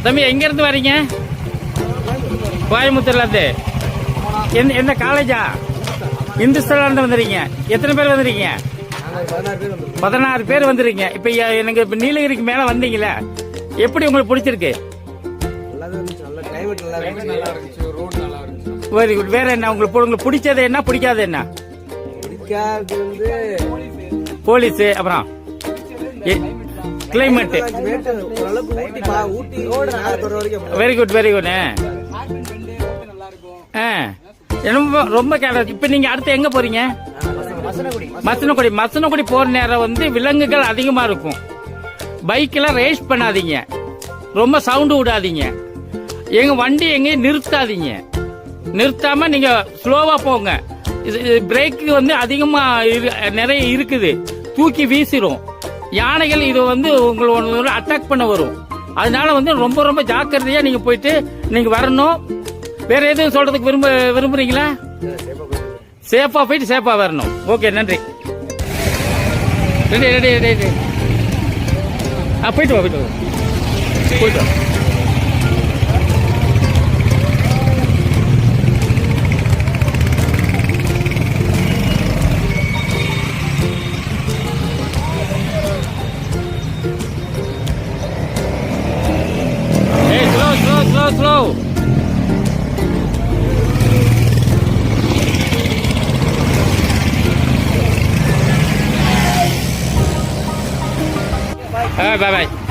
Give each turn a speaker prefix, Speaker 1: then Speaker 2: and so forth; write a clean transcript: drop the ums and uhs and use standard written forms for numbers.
Speaker 1: தம்பி எங்கேருந்து வரீங்க? கோயம்புத்தூர்லேருந்து. எந்த காலேஜா? இந்துஸ்தான்லேருந்து வந்துருக்கீங்க. எத்தனை பேர் வந்துருக்கீங்க? 16 பேர் வந்துருக்கீங்க. இப்போ எனக்கு இப்போ நீலகிரிக்கு மேலே வந்தீங்களே, எப்படி உங்களுக்கு பிடிச்சிருக்கு? Very good. வேற என்ன உங்களுக்கு பிடிச்சது என்ன, பிடிக்காது என்ன? போலீஸ், அப்புறம் climate. Very good very good. ரொம்ப கேட்டது. இப்ப நீங்க அடுத்து எங்க போறீங்க? மசனக்குடி. மசனக்குடி போற நேரம் வந்து விலங்குகள் அதிகமா இருக்கும். பைக்ல ரேஸ் பண்ணாதீங்க, ரொம்ப சவுண்ட் விடாதீங்க, எங்க வண்டி எங்கேயும் நிறுத்தாதீங்க. நிறுத்தாம நீங்க ஸ்லோவா போங்க. பிரேக்கு வந்து அதிகமா நிறைய இருக்குது, தூக்கி வீசிடும். யானைகள் இது வந்து உங்களை அட்டாக் பண்ண வரும். அதனால வந்து ரொம்ப ரொம்ப ஜாக்கிரதையா நீங்க போயிட்டு நீங்க வரணும். வேற எதுவும் சொல்றதுக்கு விரும்புறீங்களா? சேஃபா போயிட்டு சேஃபா வரணும். ஓகே, நன்றி. Ready ready ready. போயிட்டு வா போயிட்டு வா போயிட்டு வா. Slow. Bye bye.